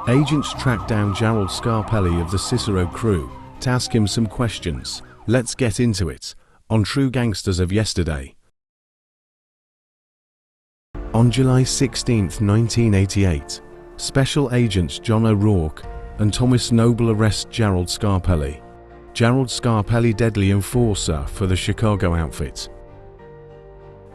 Agents tracked down Geraldscarpelli of the Cicero crew to ask him some questions. Let's get into it, on True Gangsters of yesterday. On July 16, 1988, Special Agents John O'Rourke and Thomas Noble arrest Geraldscarpelli. Geraldscarpelli, deadly enforcer for the Chicago outfit.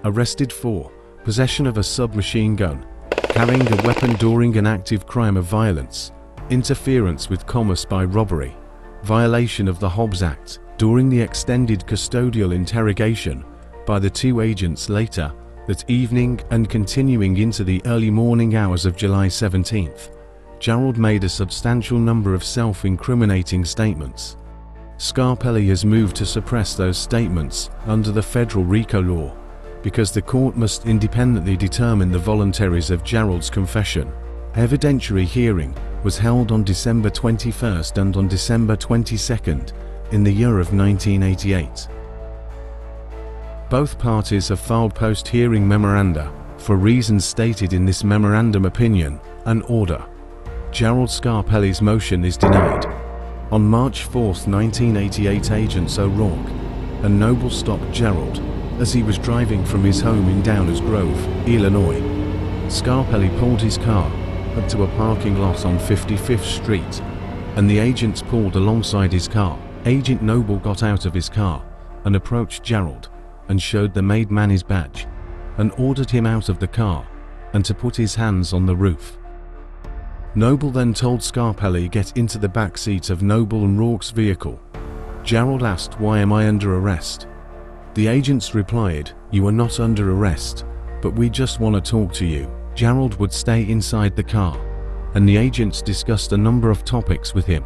Arrested for possession of a submachine gun, carrying a weapon during an active crime of violence, interference with commerce by robbery, violation of the Hobbs Act. During the extended custodial interrogation by the two agents later that evening and continuing into the early morning hours of July 17th, Gerald made a substantial number of self-incriminating statements. Scarpelli has moved to suppress those statements under the federal RICO law because the court must independently determine the voluntaries of Gerald's confession. Evidentiary hearing was held on December 21st and on December 22nd in the year of 1988. Both parties have filed post-hearing memoranda for reasons stated in this memorandum opinion and order. Geraldscarpelli's motion is denied. On March 4, 1988, Agents O'Rourke and Noble stopped Gerald as he was driving from his home in Downers Grove, Illinois. Scarpelli pulled his car up to a parking lot on 55th Street, and the agents pulled alongside his car. Agent Noble got out of his car and approached Gerald and showed the made man his badge and ordered him out of the car and to put his hands on the roof. Noble then told Scarpelli get into the back seat of Noble and Rourke's vehicle. Gerald asked, "Why am I under arrest?" The agents replied, "You are not under arrest, but we just want to talk to you." Gerald would stay inside the car, and the agents discussed a number of topics with him.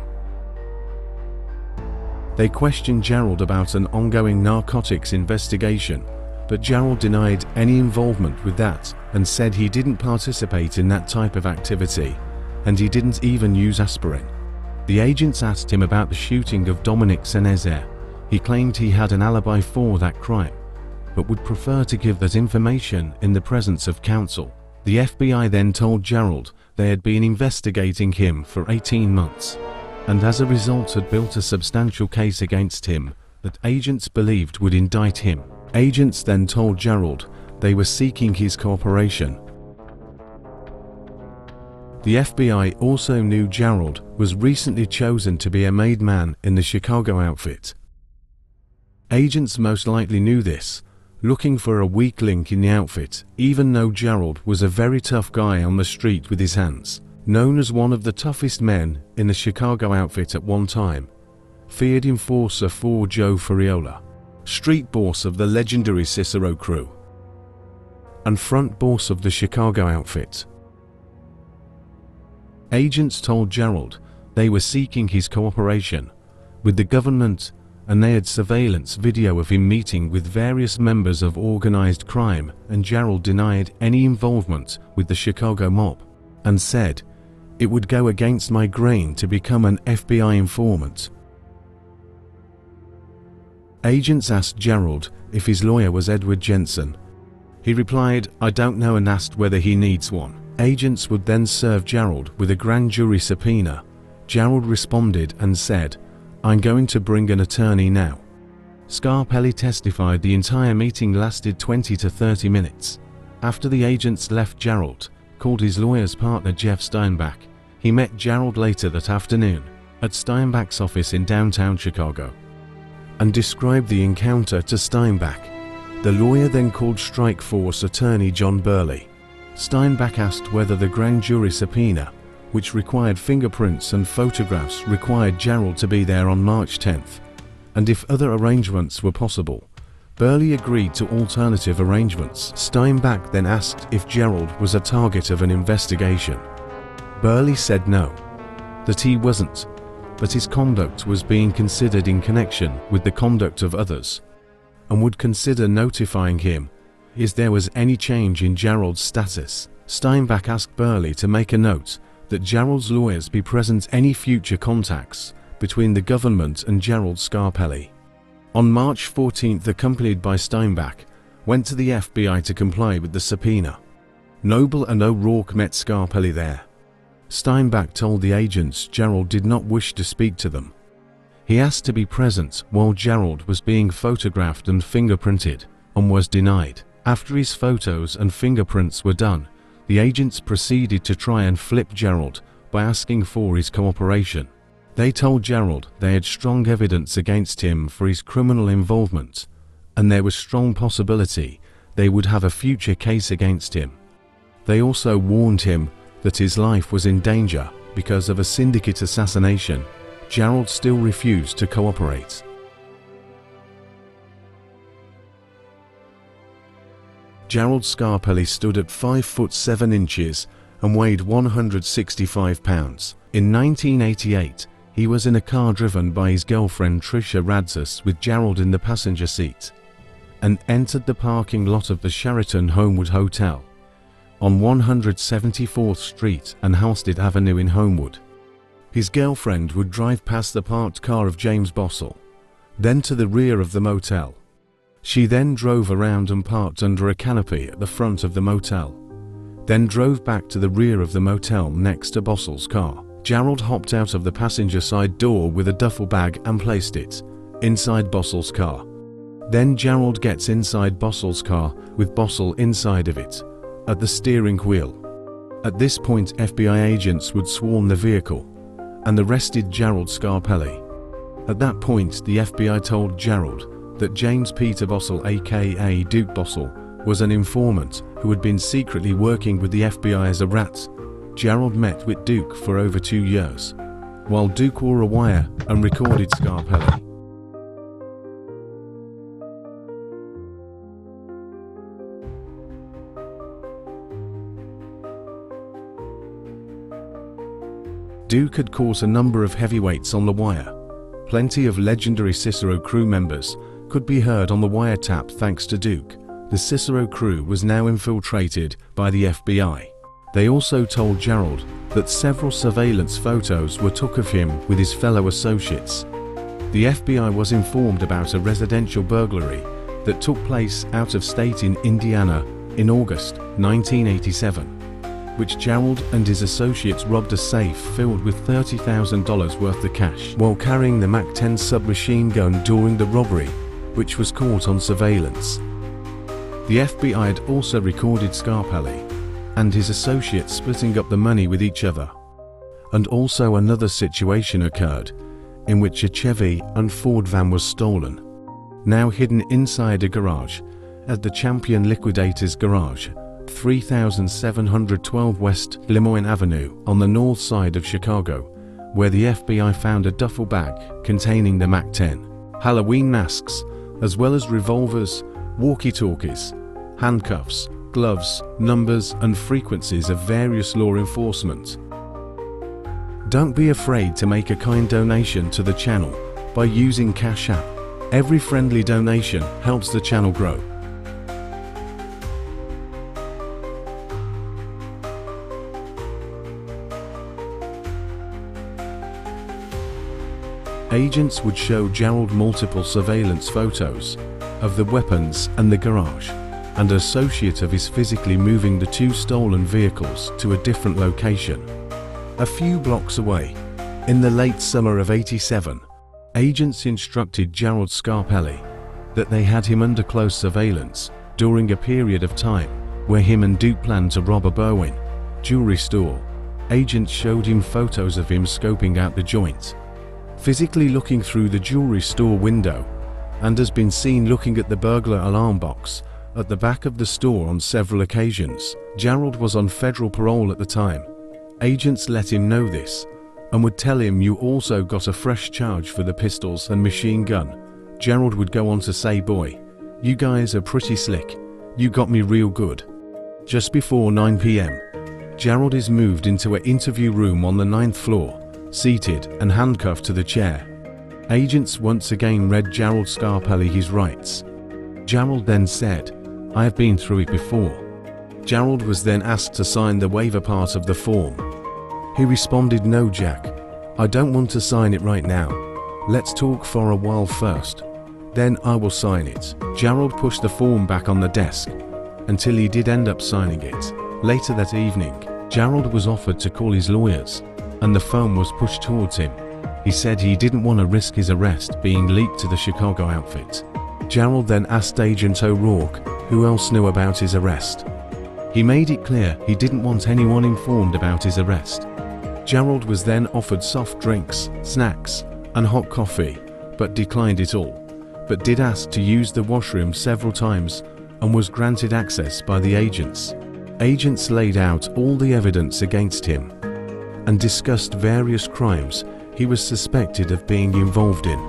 They questioned Gerald about an ongoing narcotics investigation, but Gerald denied any involvement with that and said he didn't participate in that type of activity, and he didn't even use aspirin. The agents asked him about the shooting of Dominic Senezer. He claimed he had an alibi for that crime, but would prefer to give that information in the presence of counsel. The FBI then told Gerald they had been investigating him for 18 months. And as a result had built a substantial case against him that agents believed would indict him. Agents then told Gerald they were seeking his cooperation. The FBI also knew Gerald was recently chosen to be a made man in the Chicago outfit. Agents most likely knew this, looking for a weak link in the outfit, even though Gerald was a very tough guy on the street with his hands. Known as one of the toughest men in the Chicago outfit at one time, feared enforcer for Joe Ferriola, street boss of the legendary Cicero crew, and front boss of the Chicago outfit. Agents told Gerald they were seeking his cooperation with the government, and they had surveillance video of him meeting with various members of organized crime, and Gerald denied any involvement with the Chicago mob and said, "It would go against my grain to become an FBI informant." Agents asked Gerald if his lawyer was Edward Jensen. He replied, "I don't know," and asked whether he needs one. Agents would then serve Gerald with a grand jury subpoena. Gerald responded and said, "I'm going to bring an attorney now." Scarpelli testified the entire meeting lasted 20 to 30 minutes. After the agents left, Gerald called his lawyer's partner Jeff Steinbach. He met Gerald later that afternoon at Steinbach's office in downtown Chicago and described the encounter to Steinbach. The lawyer then called Strikeforce attorney John Burley. Steinbach asked whether the grand jury subpoena, which required fingerprints and photographs, required Gerald to be there on March 10th, and if other arrangements were possible. Burley agreed to alternative arrangements. Steinbach then asked if Gerald was a target of an investigation. Burley said no, that he wasn't, but his conduct was being considered in connection with the conduct of others, and would consider notifying him if there was any change in Gerald's status. Steinbach asked Burley to make a note that Gerald's lawyers be present any future contacts between the government and Geraldscarpelli. On March 14th, accompanied by Steinbach, went to the FBI to comply with the subpoena. Noble and O'Rourke met Scarpelli there. Steinbach told the agents Gerald did not wish to speak to them. He asked to be present while Gerald was being photographed and fingerprinted, and was denied. After his photos and fingerprints were done, the agents proceeded to try and flip Gerald by asking for his cooperation. They told Gerald they had strong evidence against him for his criminal involvement, and there was strong possibility they would have a future case against him. They also warned him that his life was in danger because of a syndicate assassination. Gerald still refused to cooperate. Geraldscarpelli stood at 5 foot 7 inches and weighed 165 pounds. In 1988, he was in a car driven by his girlfriend Tricia Radzis with Gerald in the passenger seat, and entered the parking lot of the Sheraton Homewood Hotel on 174th Street and Halstead Avenue in Homewood. His girlfriend would drive past the parked car of James Bossell, then to the rear of the motel. She then drove around and parked under a canopy at the front of the motel, then drove back to the rear of the motel next to Bossell's car. Gerald hopped out of the passenger side door with a duffel bag and placed it inside Bossell's car. Then Gerald gets inside Bossell's car with Bossell inside of it, at the steering wheel. At this point, FBI agents would swarm the vehicle and arrested Geraldscarpelli. At that point, the FBI told Gerald that James Peter Bossell, aka Duke Bossell, was an informant who had been secretly working with the FBI as a rat. Gerald met with Duke for over 2 years, while Duke wore a wire and recorded Scarpelli. Duke had caught a number of heavyweights on the wire. Plenty of legendary Cicero crew members could be heard on the wiretap thanks to Duke. The Cicero crew was now infiltrated by the FBI. They also told Gerald that several surveillance photos were took of him with his fellow associates. The FBI was informed about a residential burglary that took place out of state in Indiana in August 1987. Which Gerald and his associates robbed a safe filled with $30,000 worth of cash while carrying the MAC-10 submachine gun during the robbery, which was caught on surveillance. The FBI had also recorded Scarpelli and his associates splitting up the money with each other. And also another situation occurred in which a Chevy and Ford van was stolen, now hidden inside a garage at the Champion Liquidators Garage, 3712 West Lemoyne Avenue on the north side of Chicago, where the FBI found a duffel bag containing the MAC-10, Halloween masks, as well as revolvers, walkie-talkies, handcuffs, gloves, numbers and frequencies of various law enforcement. Don't be afraid to make a kind donation to the channel by using Cash App. Every friendly donation helps the channel grow. Agents would show Gerald multiple surveillance photos of the weapons and the garage, and an associate of his physically moving the 2 stolen vehicles to a different location, a few blocks away. In the late summer of '87, agents instructed Geraldscarpelli that they had him under close surveillance during a period of time where him and Duke planned to rob a Bowen jewelry store. Agents showed him photos of him scoping out the joint, physically looking through the jewelry store window, and has been seen looking at the burglar alarm box at the back of the store on several occasions. Gerald was on federal parole at the time. Agents let him know this and would tell him, "You also got a fresh charge for the pistols and machine gun." Gerald would go on to say, "Boy, you guys are pretty slick. You got me real good." Just before 9 p.m., Gerald is moved into an interview room on the 9th floor, seated and handcuffed to the chair. Agents once again read Geraldscarpelli his rights. Gerald then said, "I have been through it before." Gerald was then asked to sign the waiver part of the form. He responded, "No, Jack, I don't want to sign it right now. Let's talk for a while first. Then I will sign it." Gerald pushed the form back on the desk until he did end up signing it. Later that evening, Gerald was offered to call his lawyers, and the phone was pushed towards him. He said he didn't want to risk his arrest being leaked to the Chicago outfit. Gerald then asked Agent O'Rourke who else knew about his arrest. He made it clear he didn't want anyone informed about his arrest. Gerald was then offered soft drinks, snacks, and hot coffee, but declined it all, but did ask to use the washroom several times and was granted access by the agents. Agents laid out all the evidence against him and discussed various crimes he was suspected of being involved in.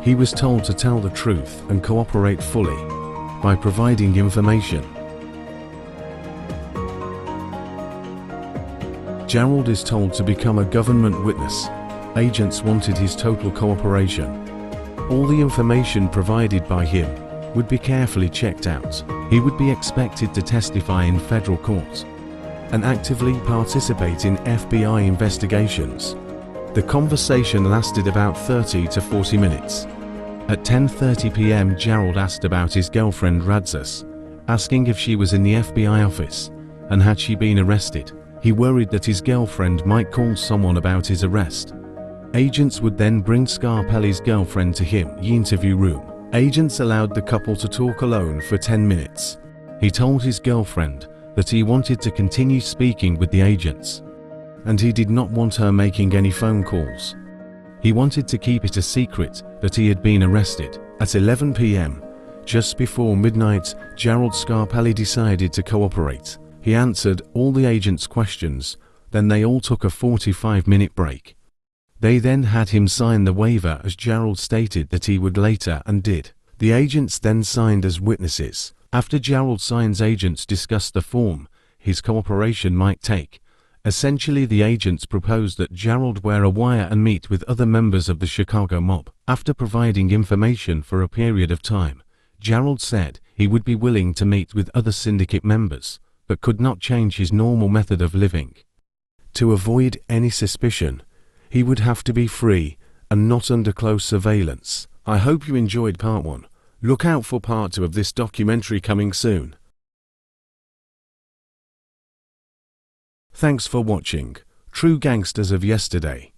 He was told to tell the truth and cooperate fully by providing information. Gerald is told to become a government witness. Agents wanted his total cooperation. All the information provided by him would be carefully checked out. He would be expected to testify in federal court and actively participate in FBI investigations. The conversation lasted about 30 to 40 minutes. At 10:30 p.m. Gerald asked about his girlfriend Radzis, asking if she was in the FBI office and had she been arrested. He worried that his girlfriend might call someone about his arrest. Agents would then bring Scarpelli's girlfriend to him, the interview room. Agents allowed the couple to talk alone for 10 minutes. He told his girlfriend that he wanted to continue speaking with the agents, and he did not want her making any phone calls. He wanted to keep it a secret that he had been arrested. At 11 p.m., just before midnight, Geraldscarpelli decided to cooperate. He answered all the agents' questions, then they all took a 45-minute break. They then had him sign the waiver as Gerald stated that he would later and did. The agents then signed as witnesses. After Gerald signs, agents discussed the form his cooperation might take. Essentially, the agents proposed that Gerald wear a wire and meet with other members of the Chicago mob. After providing information for a period of time, Gerald said he would be willing to meet with other syndicate members, but could not change his normal method of living. To avoid any suspicion, he would have to be free and not under close surveillance. I hope you enjoyed part 1. Look out for part 2 of this documentary coming soon. Thanks for watching True Gangsters of Yesterday.